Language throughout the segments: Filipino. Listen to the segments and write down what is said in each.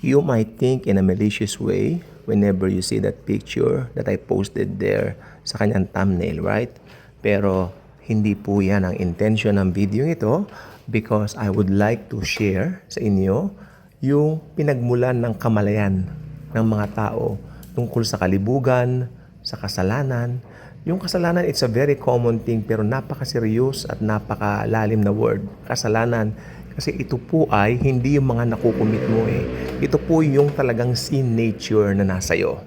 You might think in a malicious way whenever you see that picture that I posted there sa kanyang thumbnail, right? Pero hindi po yan ang intention ng video ito because I would like to share sa inyo yung pinagmulan ng kamalayan ng mga tao tungkol sa kalibugan, sa kasalanan. Yung kasalanan, it's a very common thing pero napaka-serious at napakalalim na word. Kasalanan. Kasi ito po ay hindi yung mga nakukumit mo eh. Ito po yung talagang sin nature na nasa iyo.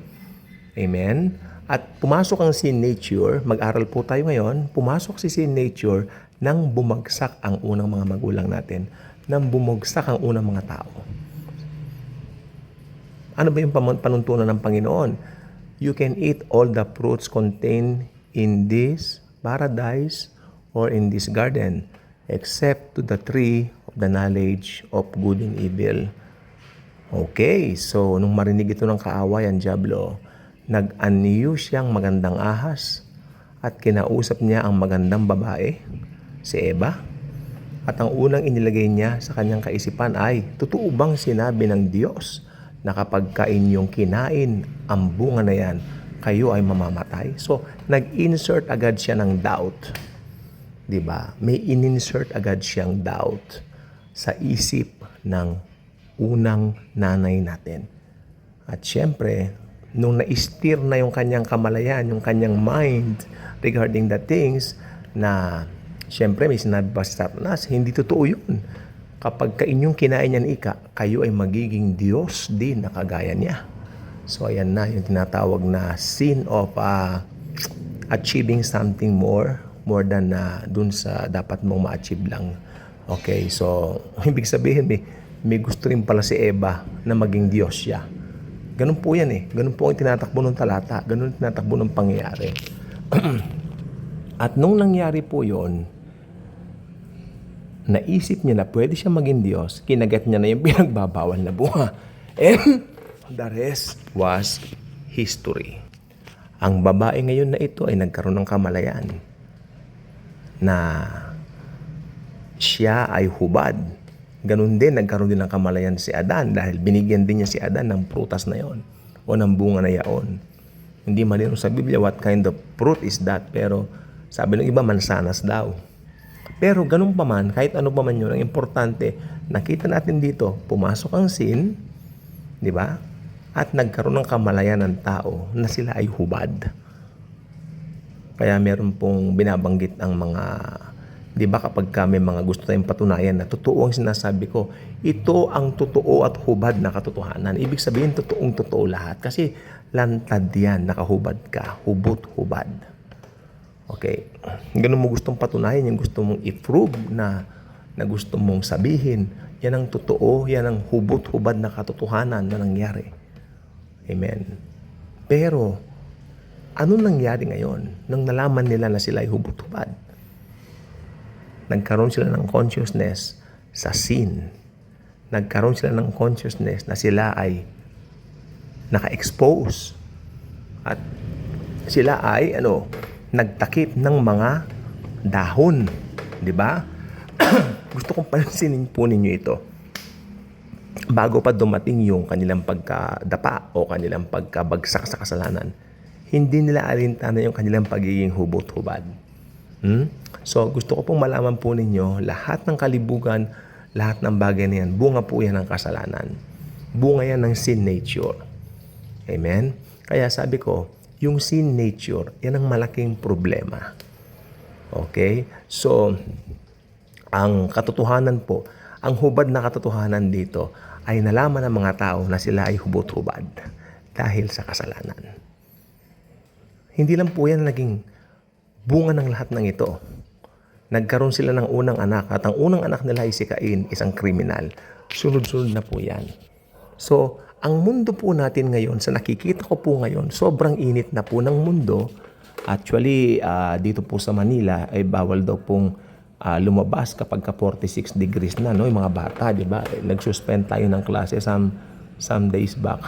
Amen? At pumasok ang sin nature, mag-aral po tayo ngayon, pumasok si sin nature nang bumagsak ang unang mga magulang natin. Nang bumagsak ang unang mga tao. Ano ba yung panuntunan ng Panginoon? You can eat all the fruits contained in this paradise or in this garden except to the tree of the knowledge of good and evil. Okay, so nung marinig ito ng kaaway ang Diablo, nag-aniyo siyang magandang ahas at kinausap niya ang magandang babae, si Eva. At ang unang inilagay niya sa kanyang kaisipan ay, totoo bang sinabi ng Diyos na kapag inyong kinain ang bunga na yan, kayo ay mamamatay? So, nag-insert agad siya ng doubt. Diba? May in-insert agad siyang doubt sa isip ng unang nanay natin. At syempre, nung na-steer na yung kanyang kamalayan, yung kanyang mind regarding the things na syempre may sinabi pa si Satanas, hindi totoo yun. Kapag inyong kinain yan kayo ay magiging Diyos din na kagaya niya. So ayan na yung tinatawag na sin of achieving something more than dun sa dapat mong ma-achieve lang. Okay, so ibig sabihin may gusto rin pala si Eva na maging Diyos siya. Ganun po yan eh. Ganun po ang tinatakbo ng talata. Ganun ang tinatakbo ng pangyayari. At nung nangyari po yon, naisip niya na pwede siya maging Diyos, kinagat niya na yung pinagbabawal na bunga. And the rest was history. Ang babae ngayon na ito ay nagkaroon ng kamalayan na siya ay hubad. Ganun din, nagkaroon din ng kamalayan si Adan dahil binigyan din niya si Adan ng prutas na yon o ng bunga na yaon. Hindi malinaw sa Biblia what kind of fruit is that, pero sabi ng iba, mansanas daw. Pero ganun pa man, kahit ano pa man yun, ang importante, nakita natin dito, pumasok ang sin, di ba? At nagkaroon ng kamalayan ng tao na sila ay hubad. Kaya meron pong binabanggit ang mga, di ba kapag may mga gusto tayong patunayan na totoo ang sinasabi ko, ito ang totoo at hubad na katotohanan. Ibig sabihin, totoong totoo lahat. Kasi lantad yan, nakahubad ka, hubot-hubad. Okay, ganun mo gustong patunayan, yung gusto mong i-prove na gusto mong sabihin, yan ang totoo, yan ang hubot-hubad na katotohanan na nangyari. Amen. Pero, ano nangyari ngayon nang nalaman nila na sila ay hubot-hubad? Nagkaroon sila ng consciousness sa sin. Nagkaroon sila ng consciousness na sila ay naka-expose. At sila ay, nagtakip ng mga dahon. Di ba? Gusto kong pansinin po ninyo ito. Bago pa dumating yung kanilang pagkadapa o kanilang pagkabagsak sa kasalanan, hindi nila alintana yung kanilang pagiging hubot-hubad. So, gusto ko pong malaman po ninyo, lahat ng kalibugan, lahat ng bagay na yan, bunga po yan ng kasalanan. Bunga yan ng sin nature. Amen? Kaya sabi ko, yung sin nature, yan ang malaking problema. Okay? So, ang katotohanan po, ang hubad na katotohanan dito ay nalaman ng mga tao na sila ay hubot-hubad dahil sa kasalanan. Hindi lang po yan naging bunga ng lahat ng ito. Nagkaroon sila ng unang anak at ang unang anak nila ay si Cain, isang kriminal. Sunod-sunod na po yan. So, ang mundo po natin ngayon, sa nakikita ko po ngayon, sobrang init na po ng mundo. Actually, dito po sa Manila, ay bawal daw pong lumabas kapag ka 46 degrees na, no? Yung mga bata, di ba? Nag-suspend tayo ng klase some days back.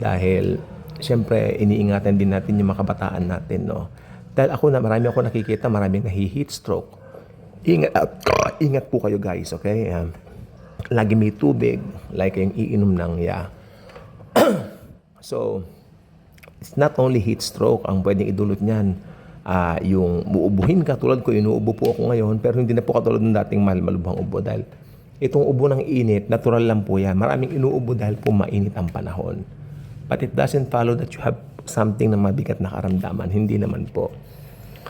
Dahil, siyempre, iniingatan din natin yung mga kabataan natin, no? Dahil marami ako nakikita, maraming nahi-heat stroke. Ingat po kayo guys, okay? lagi may tubig, like yung iinom ng So, it's not only heat stroke ang pwedeng idulot niyan. Yung uubuhin ka, tulad ko, inuubo po ako ngayon, pero hindi na po katulad ng dating malubhang ubo dahil itong ubo ng init, natural lang po yan. Maraming inuubo dahil po mainit ang panahon. But it doesn't follow that you have something na mabigat na karamdaman. Hindi naman po.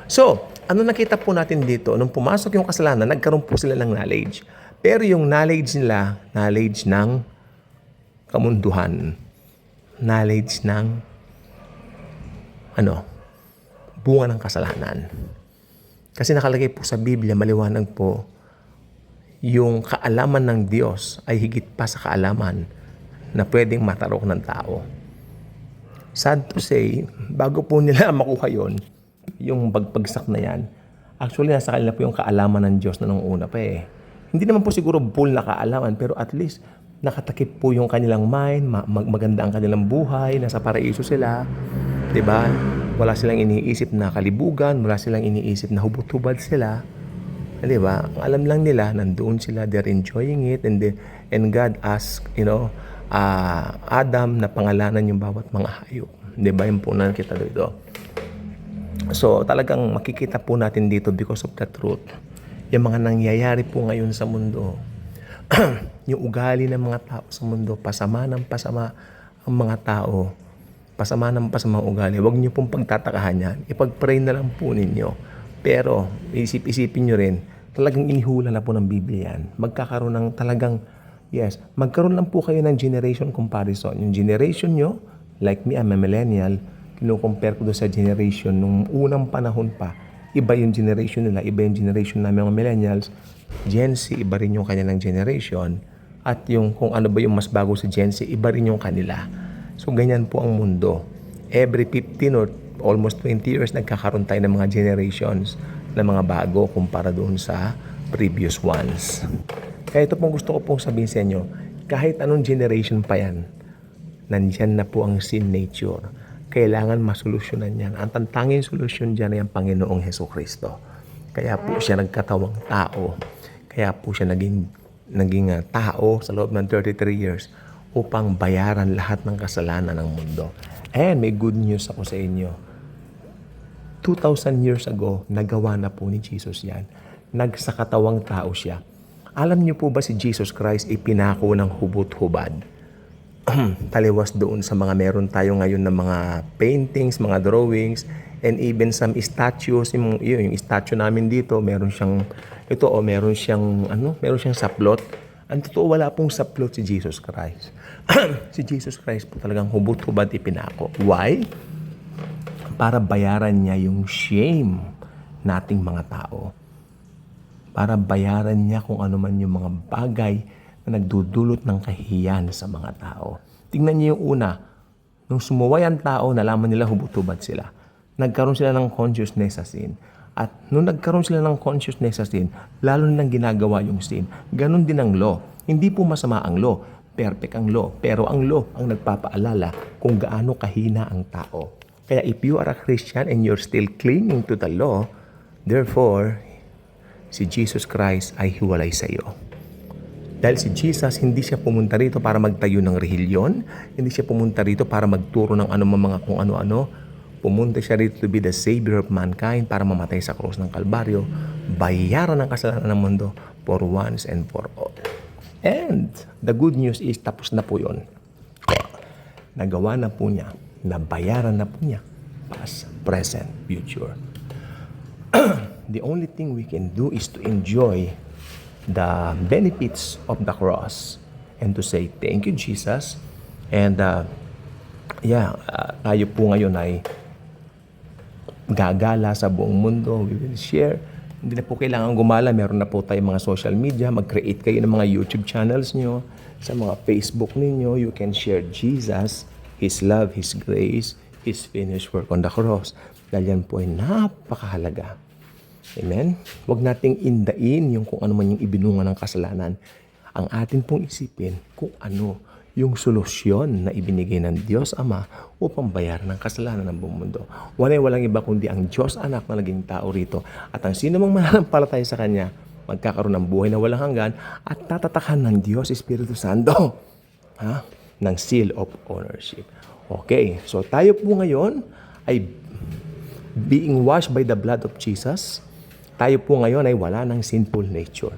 So, ano nakita po natin dito? Nung pumasok yung kasalanan, nagkaroon po sila ng knowledge. Pero yung knowledge nila, knowledge ng kamunduhan. Knowledge ng bunga ng kasalanan. Kasi nakalagay po sa Biblia, maliwanag po, yung kaalaman ng Diyos ay higit pa sa kaalaman na pwedeng matarok ng tao. Sad to say, bago po nila makuha yon, yung pagpagsak na yan, actually nasa kanila po yung kaalaman ng Diyos na nung una pa eh. Hindi naman po siguro full na kaalaman, pero at least nakatakip po yung kanilang mind, maganda ang kanilang buhay, nasa paraiso sila, 'di ba? Wala silang iniisip na kalibugan, wala silang iniisip na hubot-hubad sila. 'Di ba? Ang alam lang nila, nandoon sila, they're enjoying it, and God asked, Adam na pangalanan yung bawat mga hayop. 'Di ba? Yung po nakita dito. So, talagang makikita po natin dito because of the truth. Yung mga nangyayari po ngayon sa mundo, yung ugali ng mga tao sa mundo, pasama ng pasama ang mga tao, pasama ng pasama ang ugali. Huwag niyo pong pagtatakahan yan. Ipag-pray na lang po ninyo. Pero, isip-isipin nyo rin, talagang inihula na po ng Biblia yan. Magkakaroon ng talagang, magkaroon lang po kayo ng generation comparison. Yung generation nyo, like me, I'm a millennial, kino-compare ko doon sa generation nung unang panahon pa. Iba yung generation nila, iba yung generation namin mga millennials. Gen Z, iba rin yung kanilang generation. At yung kung ano ba yung mas bago sa Gen Z, iba rin yung kanila. So, ganyan po ang mundo. Every 15 or almost 20 years, nagkakaroon tayo ng mga generations na mga bago kumpara doon sa previous ones. Kaya ito pong gusto ko pong sabihin sa inyo, kahit anong generation pa yan, nandyan na po ang sin nature. Kailangan masolusyonan yan. Ang tantanging solusyon dyan ay ang Panginoong Hesukristo. Kaya po siya nagkatawang tao. Kaya po siya naging tao sa loob ng 33 years upang bayaran lahat ng kasalanan ng mundo. And may good news ako sa inyo. 2,000 years ago, nagawa na po ni Jesus yan. Nagsakatawang tao siya. Alam niyo po ba si Jesus Christ ipinako ng hubot-hubad? Taliwas doon sa mga meron tayo ngayon na mga paintings, mga drawings, and even some statues. Yung statue namin dito, meron siyang saplot. Ang totoo, wala pong saplot si Jesus Christ. Si Jesus Christ po talagang hubot-hubad ipinako. Why? Para bayaran niya yung shame nating mga tao. Para bayaran niya kung ano man yung mga bagay na nagdudulot ng kahihiyan sa mga tao. Tingnan niyo yung una. Nung sumuway ang tao, nalaman nila hubot-hubad sila. Nagkaroon sila ng consciousness sa sin. At nung nagkaroon sila ng consciousness sa sin, lalo nilang ginagawa yung sin. Ganon din ang law. Hindi po masama ang law. Perfect ang law. Pero ang law ang nagpapaalala kung gaano kahina ang tao. Kaya if you are a Christian and you're still clinging to the law, therefore, si Jesus Christ ay hiwalay sa iyo. Dahil si Jesus, hindi siya pumunta rito para magtayo ng relihiyon. Hindi siya pumunta rito para magturo ng mga kung ano-ano. Pumunta siya rito to be the Savior of mankind para mamatay sa krus ng Kalbaryo. Bayaran ng kasalanan ng mundo for once and for all. And the good news is, tapos na po yun. Nagawa na po niya. Nabayaran na po niya. Past, present, future. The only thing we can do is to enjoy the benefits of the cross and to say thank you Jesus. And tayo po ngayon ay gagala sa buong mundo. We will share. Hindi na po kailangan gumala. Meron na po tayong mga social media. Mag-create kayo ng mga YouTube channels nyo. Sa mga Facebook ninyo, you can share Jesus, His love, His grace, His finished work on the cross. Dahil yan po ay napakahalaga. Amen? Huwag nating indain yung kung ano man yung ibinunga ng kasalanan. Ang atin pong isipin kung ano yung solusyon na ibinigay ng Diyos Ama upang bayaran ng kasalanan ng buong mundo. Walang iba kundi ang Diyos Anak na naging tao rito. At ang sino mang mananampalataya sa Kanya, magkakaroon ng buhay na walang hanggan at tatatakhan ng Diyos Espiritu Santo ha? Ng seal of ownership. Okay, so tayo po ngayon ay being washed by the blood of Jesus. Tayo po ngayon ay wala ng sinful nature.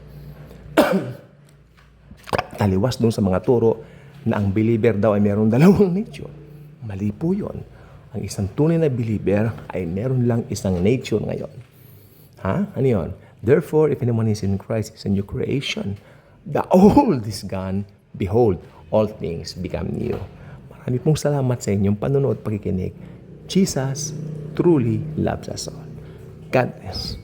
Taliwas dun sa mga turo na ang believer daw ay mayroong dalawang nature. Mali po yun. Ang isang tunay na believer ay meron lang isang nature ngayon. Ha? Ano yun? Therefore, if anyone is in Christ, is a new creation. The old is gone. Behold, all things become new. Marami pong salamat sa inyong panonood, pakikinig. Jesus truly loves us all. God bless.